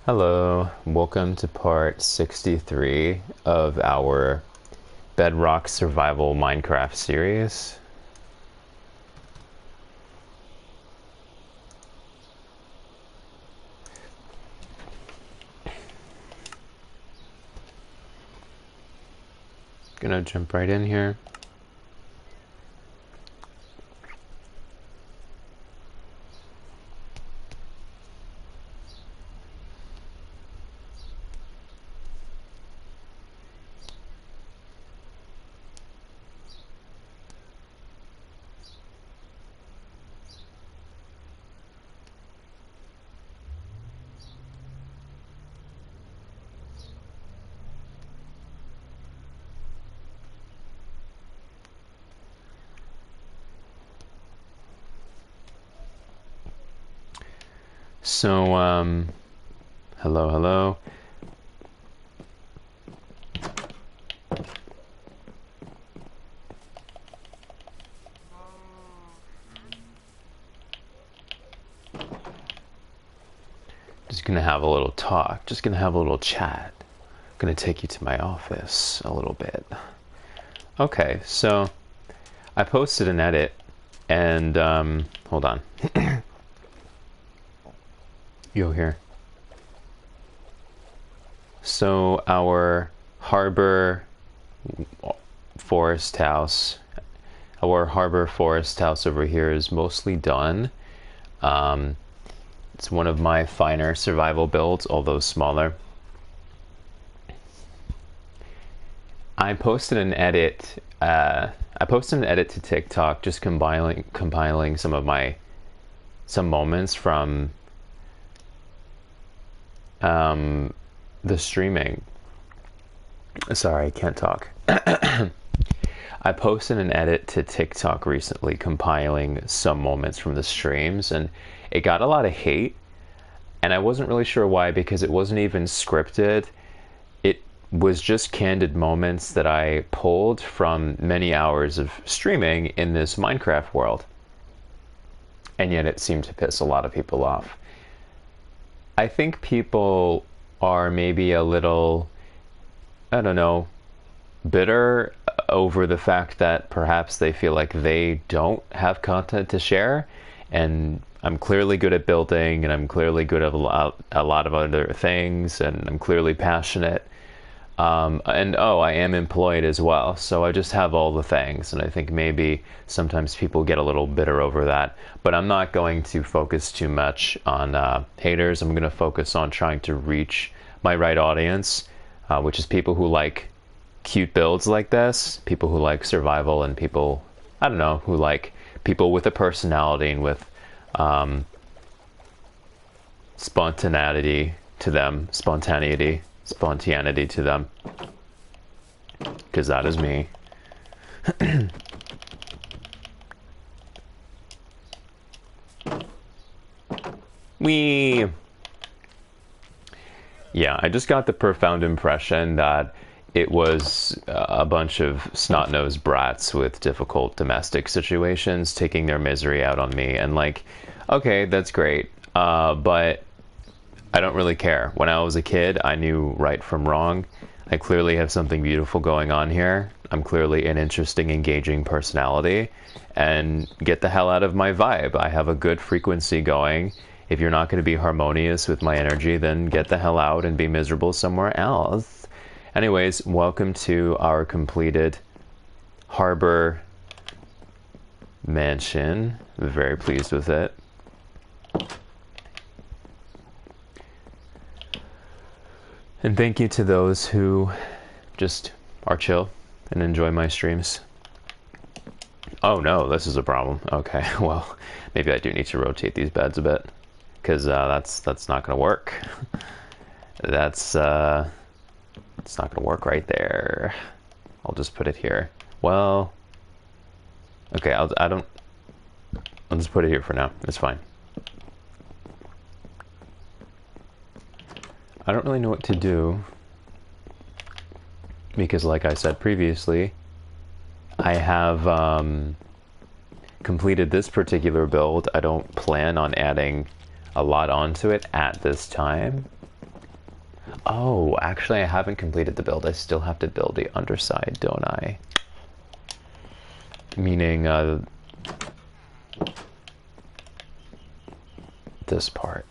Hello, welcome to part 63 of our Bedrock Survival Minecraft series. Gonna jump right in here. So, hello. Just gonna have a little talk, just gonna have a little chat. Gonna take you to my office a little bit. Okay, so I posted an edit and, hold on. Yo, here. So our harbor forest house, over here is mostly done. It's one of my finer survival builds, although smaller. I posted an edit. To TikTok, just compiling some moments from the streaming. Sorry, I can't talk. I posted an edit to TikTok recently compiling some moments from the streams, and it got a lot of hate, and I wasn't really sure why, because it wasn't even scripted. It was just candid moments that I pulled from many hours of streaming in this Minecraft world, and yet it seemed to piss a lot of people off. I think people are maybe a little, I don't know, bitter over the fact that perhaps they feel like they don't have content to share, and I'm clearly good at building, and I'm clearly good at a lot of other things, and I'm clearly passionate, and I am employed as well, so I just have all the things, and I think maybe sometimes people get a little bitter over that. But I'm not going to focus too much on haters. I'm going to focus on trying to reach my right audience, which is people who like cute builds like this, people who like survival, and people, I don't know, who like people with a personality and with spontaneity to them, because that is me. Yeah, I just got the profound impression that it was a bunch of snot-nosed brats with difficult domestic situations taking their misery out on me, and like, okay, that's great, but I don't really care. When I was a kid, I knew right from wrong. I clearly have something beautiful going on here. I'm clearly an interesting, engaging personality, and get the hell out of my vibe. I have a good frequency going. If you're not going to be harmonious with my energy, then get the hell out and be miserable somewhere else. Anyways, welcome to our completed harbor mansion. I'm very pleased with it. And thank you to those who just are chill and enjoy my streams. Oh no, this is a problem. Okay, well, maybe I do need to rotate these beds a bit, because that's not gonna work. That's it's not gonna work right there. I'll just put it here. Well, okay, I'll just put it here for now. It's fine. I don't really know what to do, because like I said previously, I have completed this particular build. I don't plan on adding a lot onto it at this time. Oh, actually, I haven't completed the build. I still have to build the underside, don't I? Meaning, this part.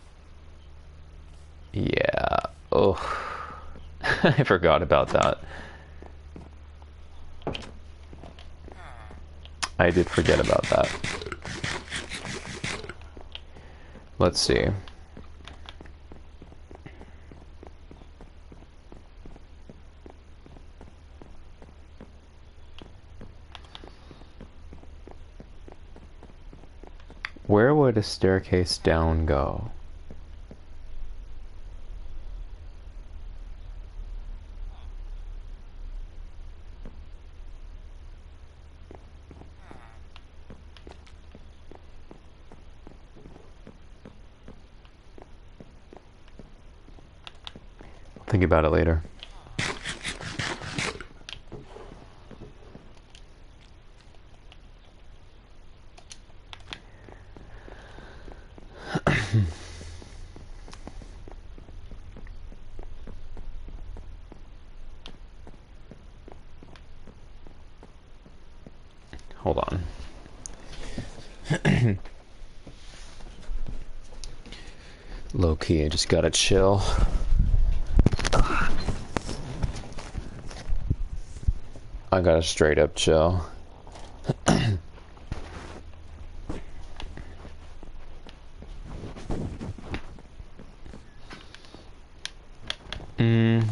Yeah. Oh, I forgot about that. I did forget about that. Let's see. Where would a staircase down go? I'll think about it later. Hold on. Low key, I just gotta chill. I gotta straight up chill. Yeah,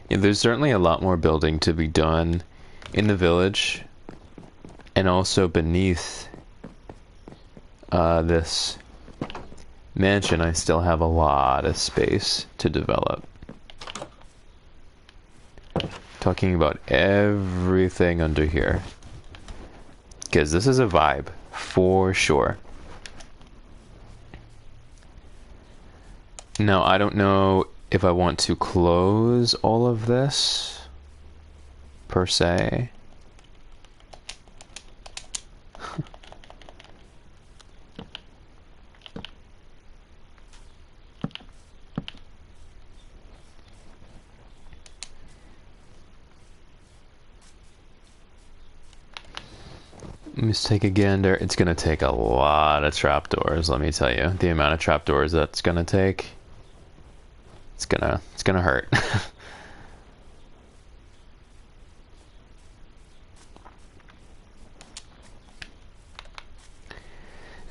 there's certainly a lot more building to be done in the village and also beneath this mansion. I still have a lot of space to develop. Talking about everything under here, because this is a vibe for sure. Now, I don't know if I want to close all of this per se. Let me just take a gander. It's gonna take a lot of trapdoors, let me tell you. The amount of trapdoors that's gonna take, it's gonna hurt.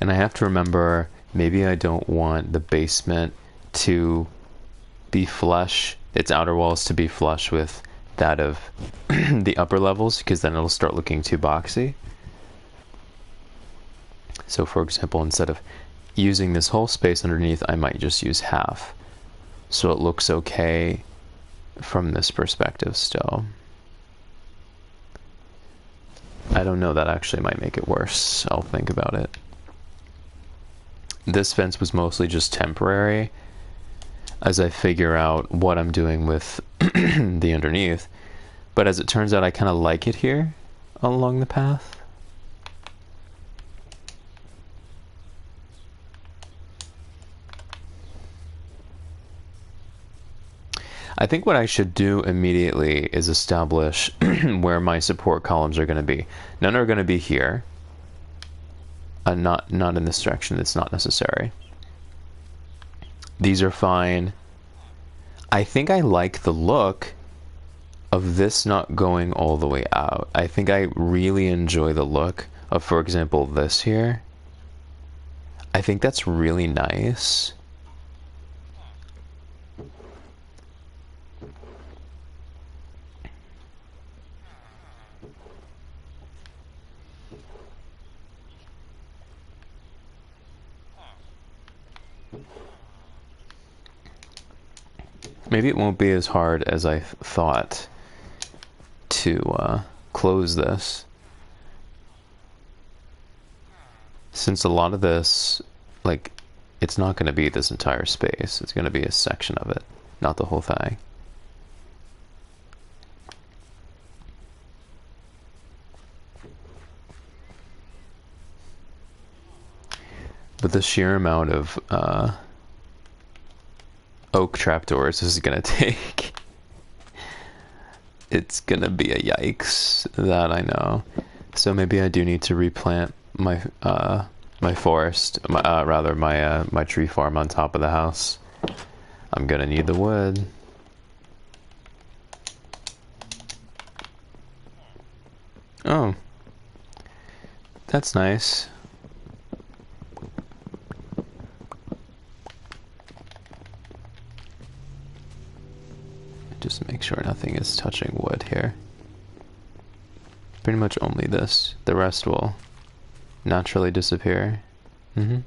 And I have to remember, maybe I don't want the basement to be flush, its outer walls to be flush with that of the upper levels, because then it'll start looking too boxy. So for example, instead of using this whole space underneath, I might just use half. So it looks okay from this perspective still. I don't know, that actually might make it worse. I'll think about it. This fence was mostly just temporary as I figure out what I'm doing with the underneath. But as it turns out, I kind of like it here along the path. I think what I should do immediately is establish where my support columns are going to be. None are going to be here. Not in this direction. It's not necessary. These are fine. I think I like the look of this not going all the way out. I think I really enjoy the look of, for example, this here. I think that's really nice. Maybe it won't be as hard as I thought to close this, since a lot of this, like, it's not going to be this entire space. It's going to be a section of it, not the whole thing. But the sheer amount of oak trapdoors this is gonna take. It's gonna be a yikes, that I know. So maybe I do need to replant my my forest, my tree farm on top of the house. I'm gonna need the wood. Oh, that's nice. Just make sure nothing is touching wood here. Pretty much only this. The rest will naturally disappear. There's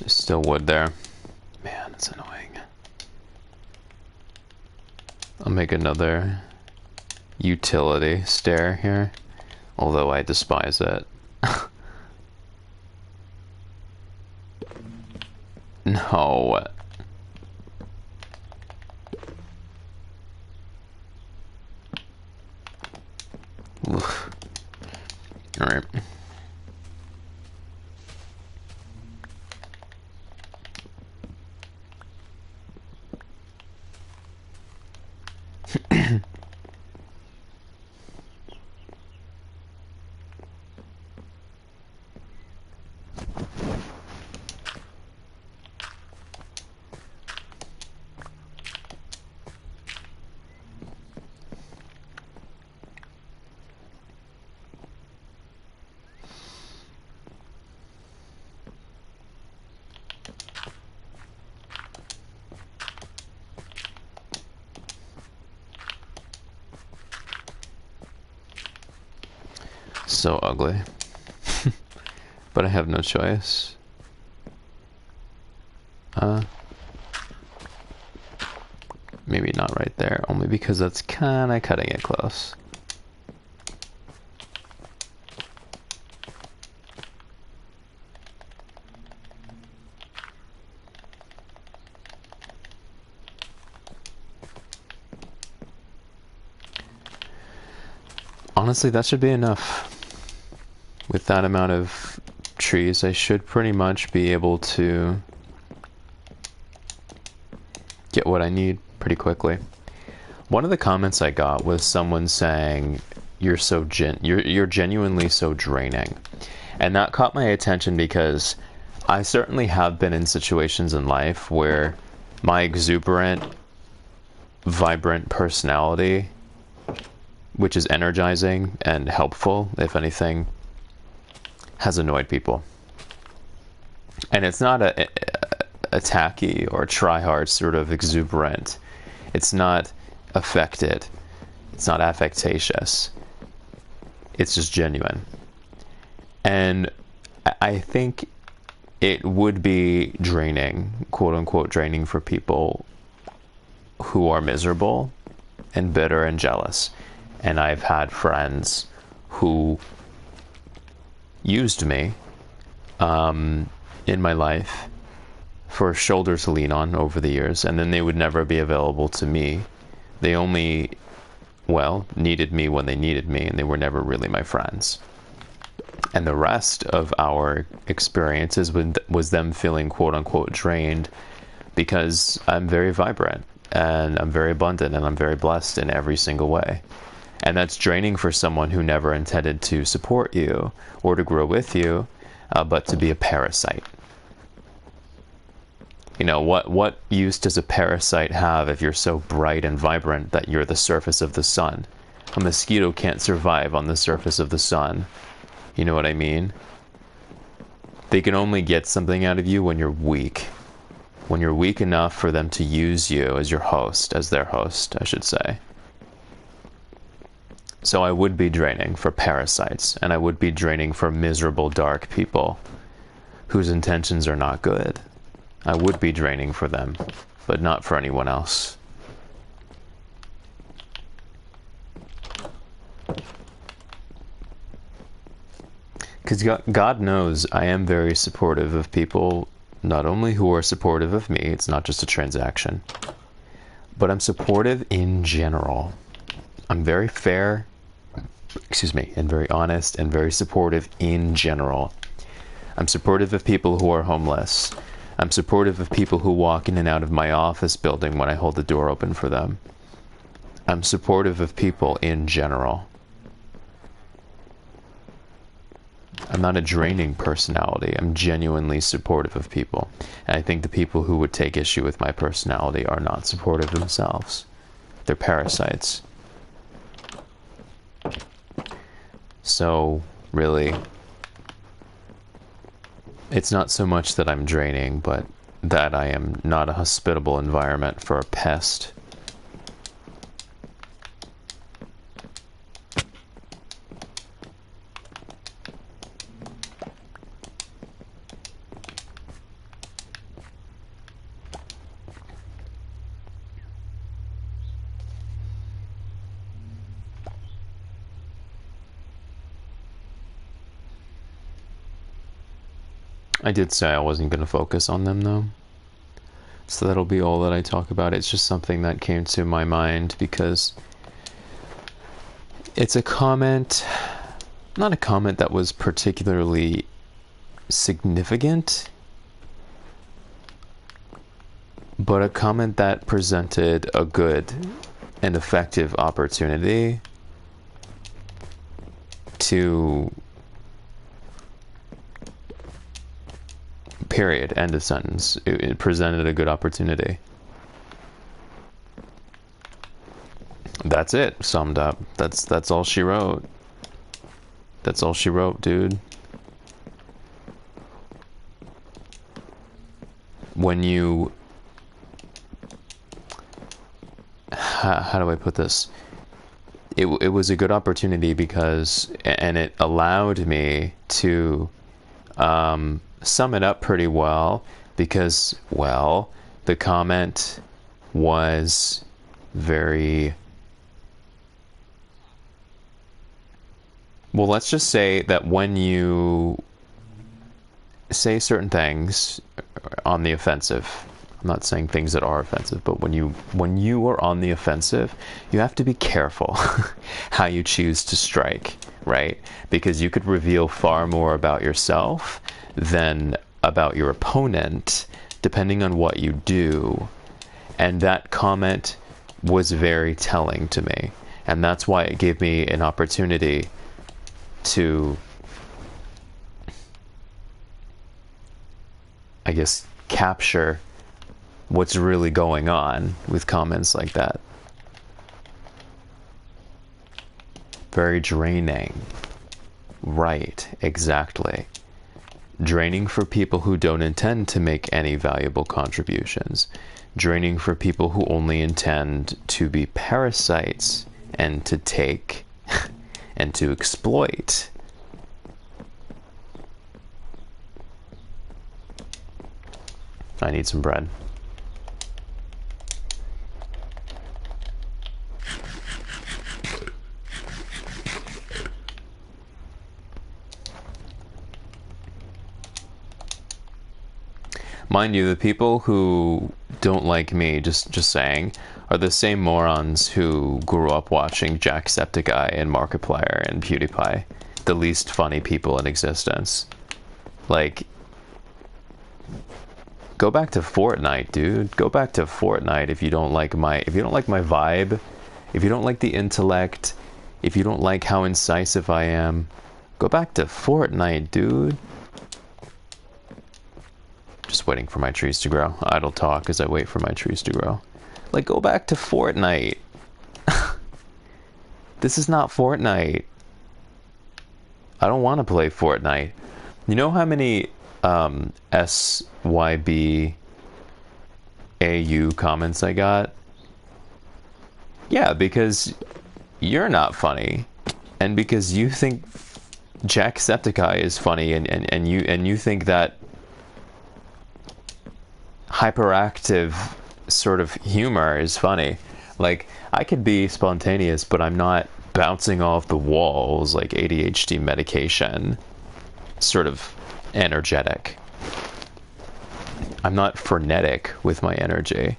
still wood there. Man, it's annoying. I'll make another utility stair here, although I despise it. No. Oof. All right. So ugly. But I have no choice. Maybe not right there, only because that's kinda cutting it close. Honestly, that should be enough. With that amount of trees, I should pretty much be able to get what I need pretty quickly. One of the comments I got was someone saying, you're genuinely so draining. And that caught my attention because I certainly have been in situations in life where my exuberant, vibrant personality, which is energizing and helpful, if anything, has annoyed people. And it's not a tacky or try-hard sort of exuberant. It's not affected. It's not affectatious. It's just genuine. And I think it would be draining, quote-unquote draining, for people who are miserable and bitter and jealous. And I've had friends who used me in my life for a shoulder to lean on over the years, and then they would never be available to me. They only, well, needed me when they needed me, and they were never really my friends. And the rest of our experiences was them feeling quote-unquote drained because I'm very vibrant, and I'm very abundant, and I'm very blessed in every single way. And that's draining for someone who never intended to support you or to grow with you, but to be a parasite. You know, what use does a parasite have if you're so bright and vibrant that you're the surface of the sun? A mosquito can't survive on the surface of the sun. You know what I mean? They can only get something out of you when you're weak. When you're weak enough for them to use you as your host, as their host, I should say. So I would be draining for parasites, and I would be draining for miserable, dark people whose intentions are not good. I would be draining for them, but not for anyone else. Because God knows I am very supportive of people, not only who are supportive of me, it's not just a transaction, but I'm supportive in general. I'm very fair, and very honest and very supportive in general. I'm supportive of people who are homeless. I'm supportive of people who walk in and out of my office building when I hold the door open for them. I'm supportive of people in general. I'm not a draining personality. I'm genuinely supportive of people. And I think the people who would take issue with my personality are not supportive themselves. They're parasites. So, really, it's not so much that I'm draining, but that I am not a hospitable environment for a pest. I did say I wasn't going to focus on them, though. So that'll be all that I talk about. It's just something that came to my mind because it's a comment, not a comment that was particularly significant, but a comment that presented a good and effective opportunity to... Period. End of sentence. It presented a good opportunity. That's it. Summed up. That's all she wrote. That's all she wrote, dude. When you... How do I put this? It was a good opportunity because... And it allowed me to... sum it up pretty well because, well, the comment was very... Well, let's just say that when you say certain things on the offensive, I'm not saying things that are offensive, but when you are on the offensive, you have to be careful how you choose to strike, right? Because you could reveal far more about yourself than about your opponent, depending on what you do. And that comment was very telling to me. And that's why it gave me an opportunity to, I guess, capture what's really going on with comments like that. Very draining. Right, exactly. Draining for people who don't intend to make any valuable contributions. Draining for people who only intend to be parasites and to take and to exploit. I need some bread. Mind you, the people who don't like me, just saying, are the same morons who grew up watching Jacksepticeye and Markiplier and PewDiePie. The least funny people in existence. Like, go back to Fortnite, dude. Go back to Fortnite if you don't like my vibe, if you don't like the intellect, if you don't like how incisive I am. Go back to Fortnite, dude. Just waiting for my trees to grow. Idle talk as I wait for my trees to grow. Like, go back to Fortnite. This is not Fortnite. I don't want to play Fortnite. You know how many SYBAU comments I got? Yeah, because you're not funny. And because you think Jacksepticeye is funny and you think that hyperactive sort of humor is funny. Like, I could be spontaneous, but I'm not bouncing off the walls like ADHD medication, sort of energetic. I'm not frenetic with my energy.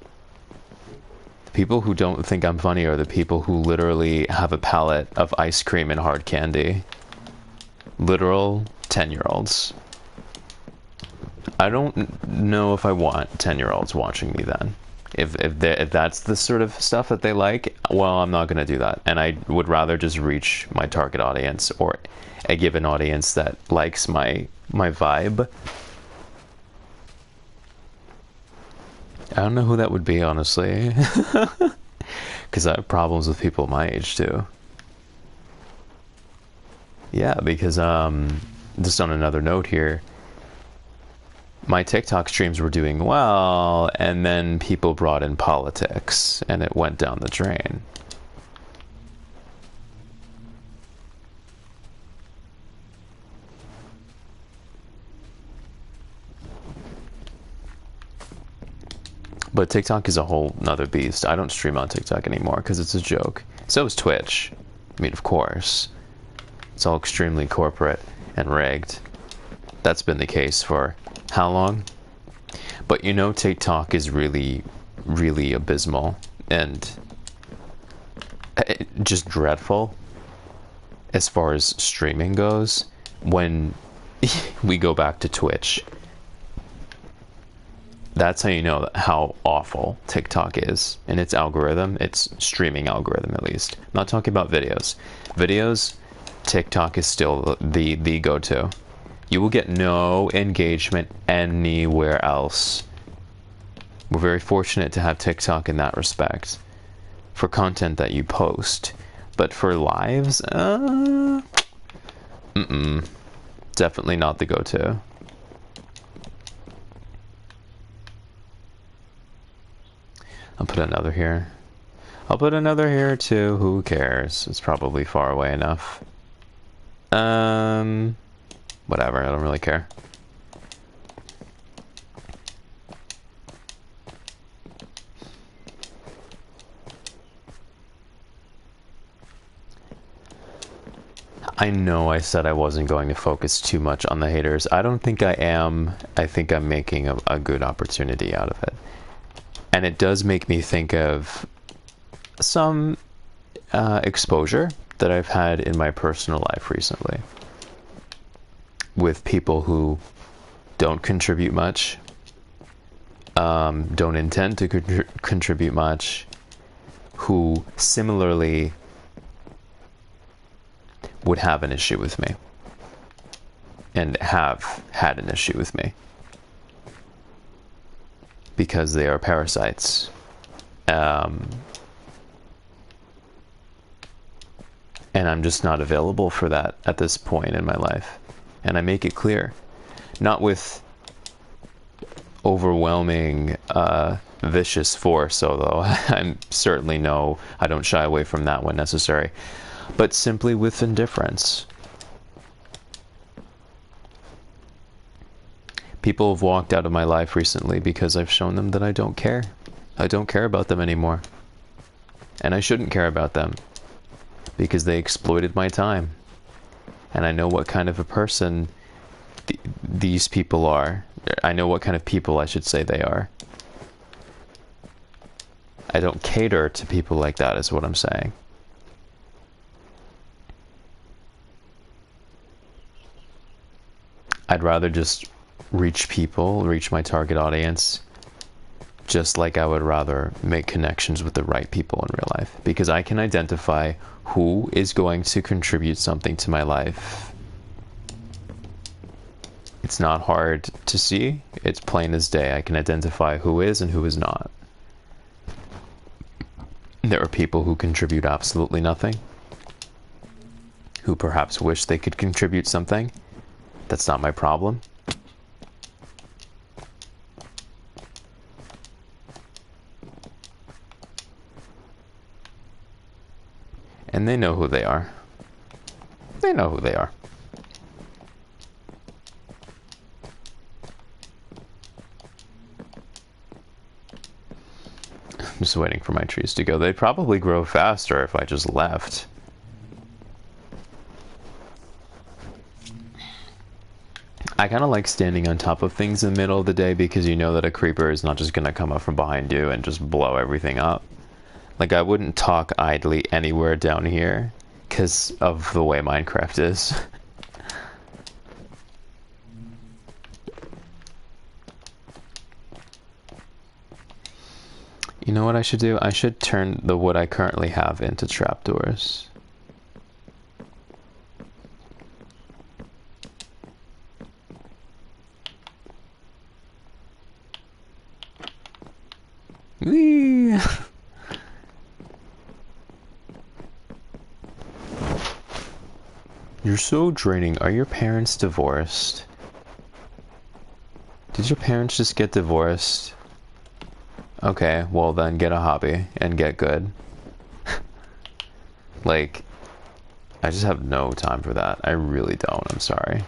People who don't think I'm funny are the people who literally have a palette of ice cream and hard candy. Literal 10-year-olds. I don't know if I want 10-year-olds watching me then. If that's the sort of stuff that they like, well, I'm not going to do that. And I would rather just reach my target audience, or a given audience that likes my vibe. I don't know who that would be, honestly. Because I have problems with people my age, too. Yeah, because, just on another note here, my TikTok streams were doing well, and then people brought in politics, and it went down the drain. But TikTok is a whole nother beast. I don't stream on TikTok anymore because it's a joke. So is Twitch. I mean, of course. It's all extremely corporate and rigged. That's been the case for how long? But you know, TikTok is really, really abysmal and just dreadful as far as streaming goes when we go back to Twitch. That's how you know how awful TikTok is in its algorithm, its streaming algorithm at least. I'm not talking about videos. Videos, TikTok is still the go-to. You will get no engagement anywhere else. We're very fortunate to have TikTok in that respect for content that you post. But for lives, definitely not the go-to. I'll put another here. I'll put another here too. Who cares? It's probably far away enough. Whatever, I don't really care. I know I said I wasn't going to focus too much on the haters. I don't think I am. I think I'm making a good opportunity out of it. And it does make me think of some exposure that I've had in my personal life recently with people who don't contribute much, don't intend to contribute much, who similarly would have an issue with me and have had an issue with me because they are parasites. And I'm just not available for that at this point in my life. And I make it clear, not with overwhelming vicious force, although I'm certainly I don't shy away from that when necessary, but simply with indifference. People have walked out of my life recently because I've shown them that I don't care. I don't care about them anymore. And I shouldn't care about them because they exploited my time. And I know what kind of a person these people are. I know what kind of people I should say they are. I don't cater to people like that is what I'm saying. I'd rather just reach my target audience, just like I would rather make connections with the right people in real life, because I can identify who is going to contribute something to my life. It's not hard to see. It's plain as day. I can identify who is and who is not. There are people who contribute absolutely nothing, who perhaps wish they could contribute something. That's not my problem. And they know who they are. They know who they are. I'm just waiting for my trees to go. They'd probably grow faster if I just left. I kind of like standing on top of things in the middle of the day because you know that a creeper is not just going to come up from behind you and just blow everything up. Like, I wouldn't talk idly anywhere down here because of the way Minecraft is. You know what I should do? I should turn the wood I currently have into trapdoors. Whee! You're so draining. Are your parents divorced? Did your parents just get divorced? Okay, well then get a hobby and get good. Like, I just have no time for that. I really don't. I'm sorry.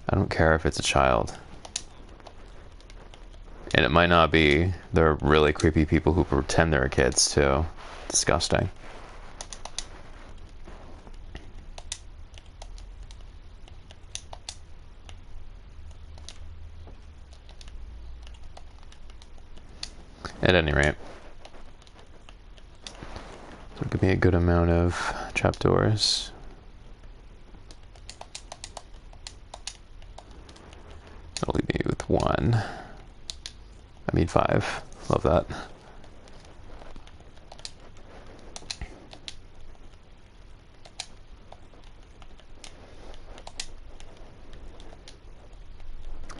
I don't care if it's a child. And it might not be. There are really creepy people who pretend they're kids too. Disgusting. At any rate, so give me a good amount of trapdoors. That'll leave me with 1. I mean 5. Love that.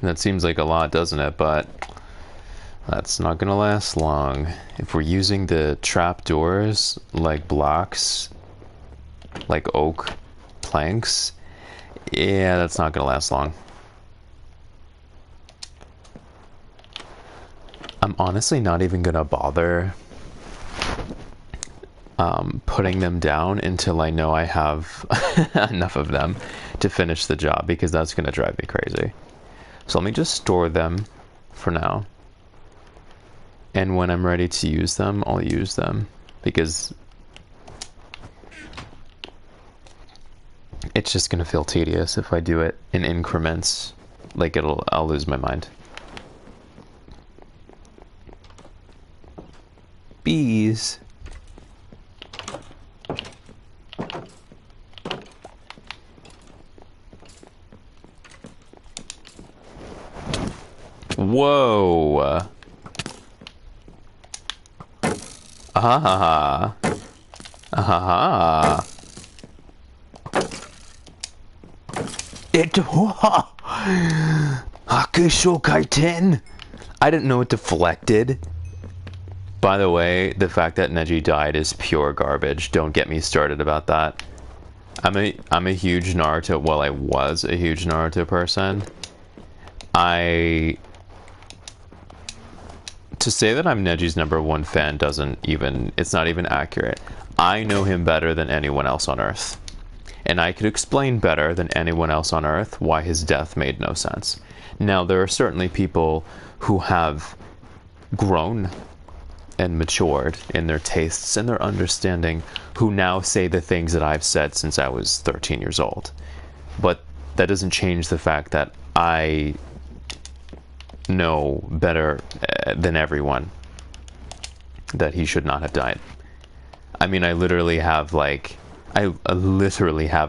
That seems like a lot, doesn't it? But that's not gonna last long. If we're using the trapdoors like blocks, like oak planks, yeah, that's not gonna last long. I'm honestly not even gonna bother putting them down until I know I have enough of them to finish the job, because that's gonna drive me crazy. So let me just store them for now. And when I'm ready to use them, I'll use them, because it's just gonna feel tedious if I do it in increments. Like I'll lose my mind. Bees. Whoa. Ah, ah, I didn't know it deflected. By the way, the fact that Neji died is pure garbage. Don't get me started about that. I'm a huge Naruto. Well, I was a huge Naruto person. To say that I'm Neji's #1 fan it's not even accurate. I know him better than anyone else on Earth. And I could explain better than anyone else on Earth why his death made no sense. Now, there are certainly people who have grown and matured in their tastes and their understanding who now say the things that I've said since I was 13 years old. But that doesn't change the fact that I know better than everyone that he should not have died. I mean, I literally have a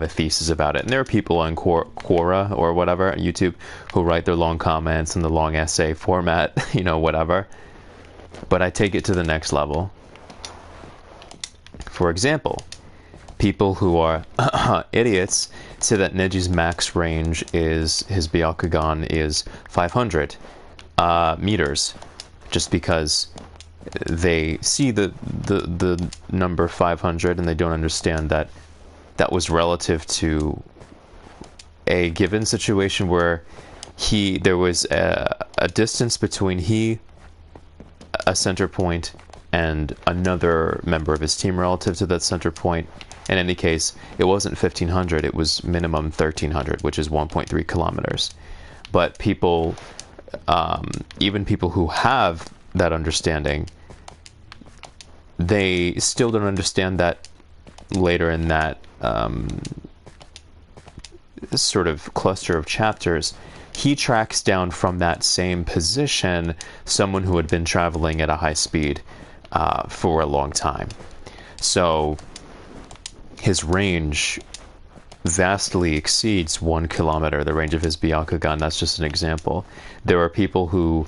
thesis about it. And there are people on Quora or whatever, YouTube, who write their long comments in the long essay format, whatever. But I take it to the next level. For example, people who are idiots say that Neji's max range his Byakugan is 500 meters, just because they see the number 500 and they don't understand that that was relative to a given situation where there was a distance between a center point and another member of his team relative to that center point. In any case, it wasn't 1500, it was minimum 1300, which is 1.3 kilometers. But people, even people who have that understanding, they still don't understand that later in that sort of cluster of chapters, he tracks down from that same position someone who had been traveling at a high speed for a long time. So his range vastly exceeds 1 kilometer, the range of his Bianca gun. That's just an example. There are people who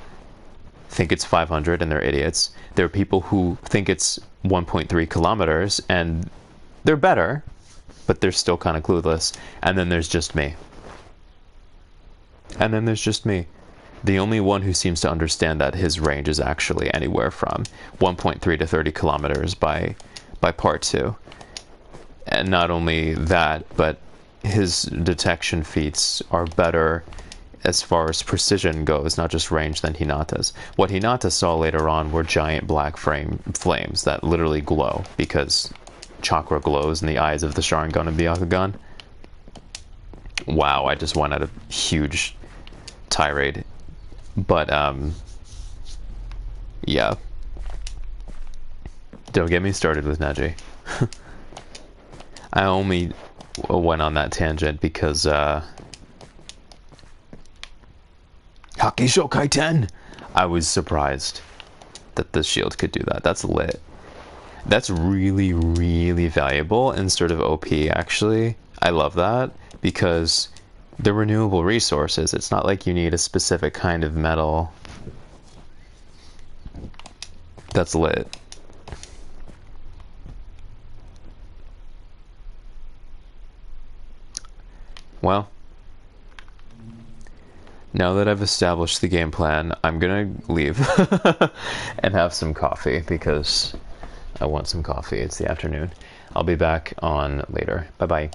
think it's 500 and they're idiots. There are people who think it's 1.3 kilometers and they're better, but they're still kind of clueless. And then there's just me. The only one who seems to understand that his range is actually anywhere from 1.3 to 30 kilometers by part 2. And not only that, but his detection feats are better as far as precision goes, not just range, than Hinata's. What Hinata saw later on were giant black flames that literally glow, because chakra glows in the eyes of the Sharingan and Byakugan. Wow, I just went at a huge tirade. But, yeah. Don't get me started with Neji. I only went on that tangent because, Hakisho Kaiten! I was surprised that the shield could do that. That's lit. That's really, really valuable and sort of OP, actually. I love that, because they're renewable resources. It's not like you need a specific kind of metal. That's lit. Well, now that I've established the game plan, I'm gonna leave and have some coffee, because I want some coffee. It's the afternoon. I'll be back on later. Bye-bye.